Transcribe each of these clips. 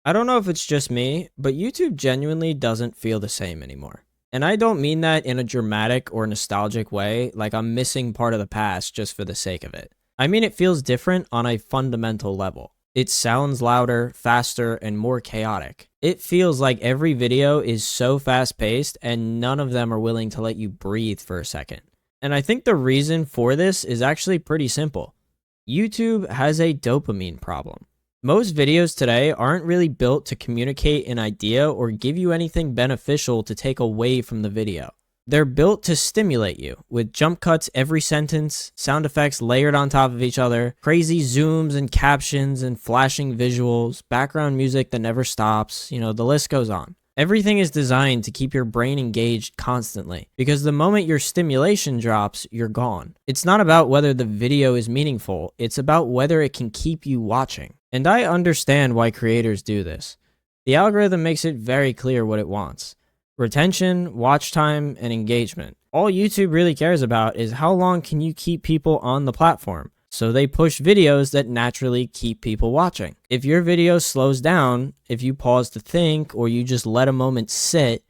I don't know if it's just me, but YouTube genuinely doesn't feel the same anymore. And I don't mean that in a dramatic or nostalgic way, like I'm missing part of the past just for the sake of it. I mean it feels different on a fundamental level. It sounds louder, faster, and more chaotic. It feels like every video is so fast paced and none of them are willing to let you breathe for a second. And I think the reason for this is actually pretty simple. YouTube has a dopamine problem. Most videos today aren't really built to communicate an idea or give you anything beneficial to take away from the video. They're built to stimulate you, with jump cuts every sentence, sound effects layered on top of each other, crazy zooms and captions and flashing visuals, background music that never stops, the list goes on. Everything is designed to keep your brain engaged constantly, because the moment your stimulation drops, you're gone. It's not about whether the video is meaningful, it's about whether it can keep you watching. And I understand why creators do this. The algorithm makes it very clear what it wants. Retention, watch time, and engagement. All YouTube really cares about is how long can you keep people on the platform. So they push videos that naturally keep people watching. If your video slows down, if you pause to think, or you just let a moment sit,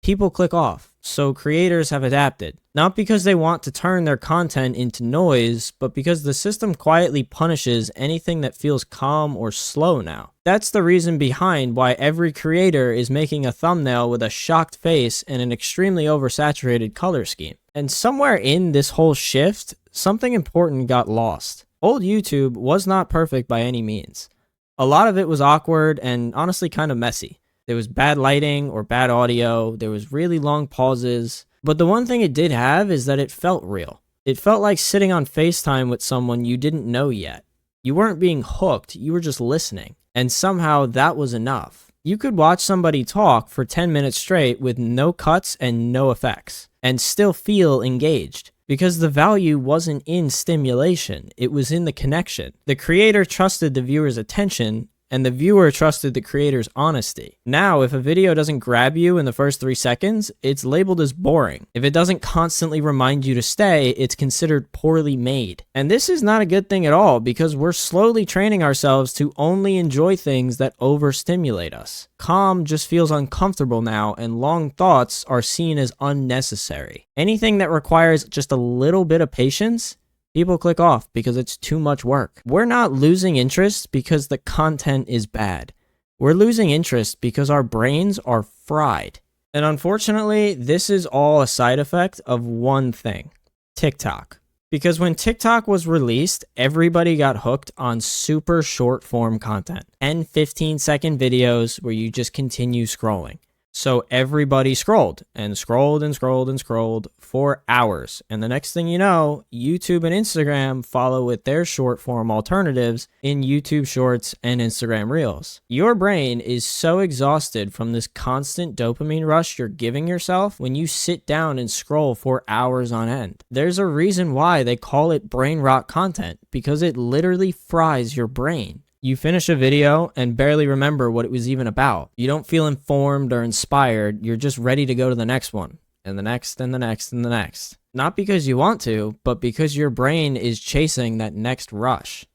people click off. So creators have adapted. Not because they want to turn their content into noise, but because the system quietly punishes anything that feels calm or slow now. That's the reason behind why every creator is making a thumbnail with a shocked face and an extremely oversaturated color scheme. And somewhere in this whole shift, something important got lost. Old YouTube was not perfect by any means. A lot of it was awkward and honestly kind of messy. There was bad lighting or bad audio, there was really long pauses, but the one thing it did have is that it felt real. It felt like sitting on FaceTime with someone you didn't know yet. You weren't being hooked, you were just listening, and somehow that was enough. You could watch somebody talk for 10 minutes straight with no cuts and no effects, and still feel engaged. Because the value wasn't in stimulation, it was in the connection. The creator trusted the viewer's attention, and the viewer trusted the creator's honesty. Now, if a video doesn't grab you in the first 3 seconds, it's labeled as boring. If it doesn't constantly remind you to stay, it's considered poorly made. And this is not a good thing at all, because we're slowly training ourselves to only enjoy things that overstimulate us. Calm just feels uncomfortable now, and long thoughts are seen as unnecessary. Anything that requires just a little bit of patience, people click off because it's too much work. We're not losing interest because the content is bad. We're losing interest because our brains are fried. And unfortunately, this is all a side effect of one thing: TikTok. Because when TikTok was released, everybody got hooked on super short form content. 10, 15-second videos where you just continue scrolling. So everybody scrolled and scrolled and scrolled and scrolled for hours. And the next thing you know, YouTube and Instagram follow with their short form alternatives in YouTube Shorts and Instagram Reels. Your brain is so exhausted from this constant dopamine rush you're giving yourself when you sit down and scroll for hours on end. There's a reason why they call it brain rot content, because it literally fries your brain. You finish a video and barely remember what it was even about. You don't feel informed or inspired, you're just ready to go to the next one, and the next, and the next, and the next. Not because you want to, but because your brain is chasing that next rush.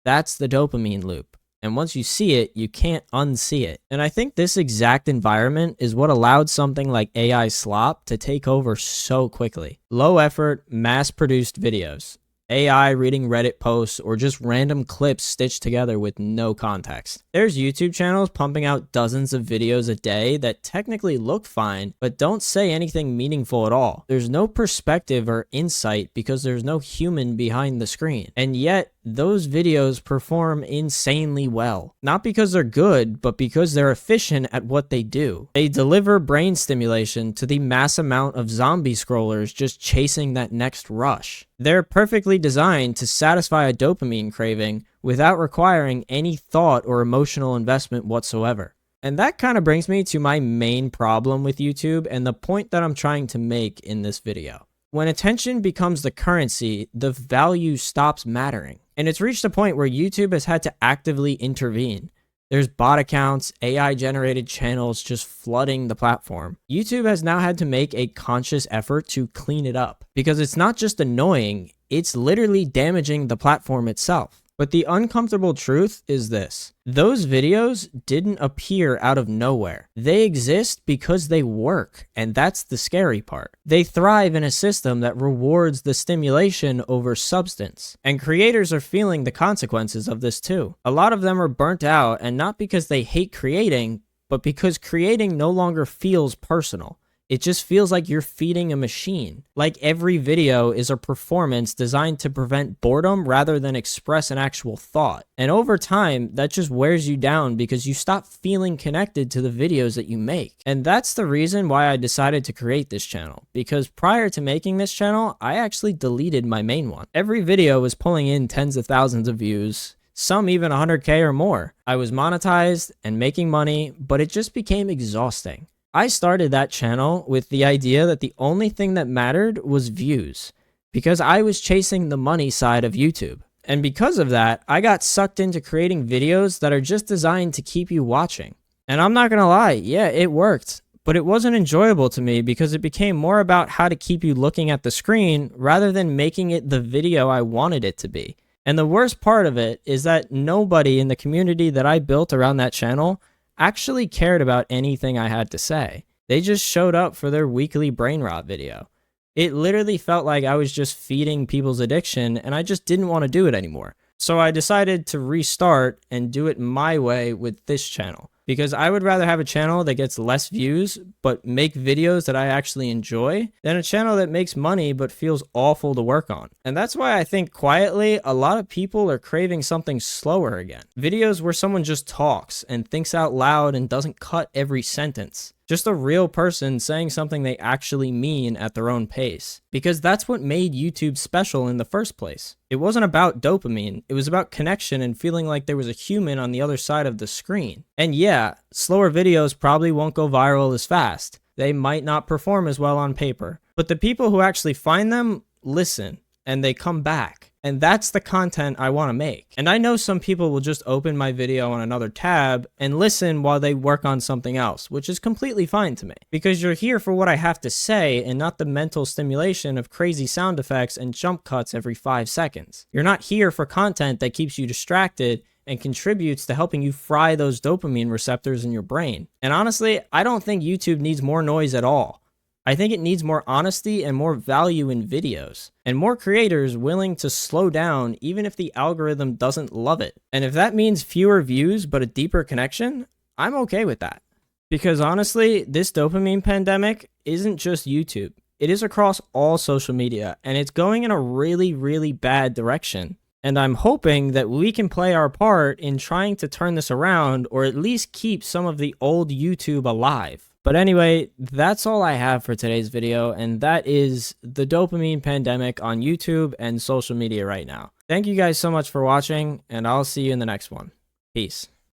That's the dopamine loop. And once you see it, you can't unsee it. And I think this exact environment is what allowed something like AI slop to take over so quickly. Low effort, mass-produced videos. AI reading Reddit posts, or just random clips stitched together with no context. There's YouTube channels pumping out dozens of videos a day that technically look fine, but don't say anything meaningful at all. There's no perspective or insight because there's no human behind the screen. And yet, those videos perform insanely well. Not because they're good, but because they're efficient at what they do. They deliver brain stimulation to the mass amount of zombie scrollers just chasing that next rush. They're perfectly designed to satisfy a dopamine craving without requiring any thought or emotional investment whatsoever. And that kind of brings me to my main problem with YouTube and the point that I'm trying to make in this video. When attention becomes the currency, the value stops mattering. And it's reached a point where YouTube has had to actively intervene. There's bot accounts, AI-generated channels just flooding the platform. YouTube has now had to make a conscious effort to clean it up, because it's not just annoying, it's literally damaging the platform itself. But the uncomfortable truth is this. Those videos didn't appear out of nowhere. They exist because they work, and that's the scary part. They thrive in a system that rewards the stimulation over substance. And creators are feeling the consequences of this too. A lot of them are burnt out, and not because they hate creating, but because creating no longer feels personal. It just feels like you're feeding a machine. Like every video is a performance designed to prevent boredom rather than express an actual thought. And over time, that just wears you down because you stop feeling connected to the videos that you make. And that's the reason why I decided to create this channel. Because prior to making this channel, I actually deleted my main one. Every video was pulling in tens of thousands of views, some even 100K or more. I was monetized and making money, but it just became exhausting. I started that channel with the idea that the only thing that mattered was views, because I was chasing the money side of YouTube. And because of that, I got sucked into creating videos that are just designed to keep you watching. And I'm not gonna lie, yeah, it worked, but it wasn't enjoyable to me because it became more about how to keep you looking at the screen rather than making it the video I wanted it to be. And the worst part of it is that nobody in the community that I built around that channel actually cared about anything I had to say. They just showed up for their weekly brain rot video. It literally felt like I was just feeding people's addiction, and I just didn't want to do it anymore. So I decided to restart and do it my way with this channel, because I would rather have a channel that gets less views but make videos that I actually enjoy than a channel that makes money but feels awful to work on. And that's why I think quietly a lot of people are craving something slower again. Videos where someone just talks and thinks out loud and doesn't cut every sentence. Just a real person saying something they actually mean at their own pace. Because that's what made YouTube special in the first place. It wasn't about dopamine, it was about connection and feeling like there was a human on the other side of the screen. And yeah, slower videos probably won't go viral as fast. They might not perform as well on paper. But the people who actually find them listen, and they come back. And that's the content I want to make. And I know some people will just open my video on another tab and listen while they work on something else, which is completely fine to me. Because you're here for what I have to say and not the mental stimulation of crazy sound effects and jump cuts every 5 seconds. You're not here for content that keeps you distracted and contributes to helping you fry those dopamine receptors in your brain. And honestly, I don't think YouTube needs more noise at all. I think it needs more honesty and more value in videos, and more creators willing to slow down even if the algorithm doesn't love it. And if that means fewer views but a deeper connection, I'm okay with that. Because honestly, this dopamine pandemic isn't just YouTube. It is across all social media, and it's going in a really, really bad direction. And I'm hoping that we can play our part in trying to turn this around, or at least keep some of the old YouTube alive. But anyway, that's all I have for today's video, and that is the dopamine pandemic on YouTube and social media right now. Thank you guys so much for watching, and I'll see you in the next one. Peace.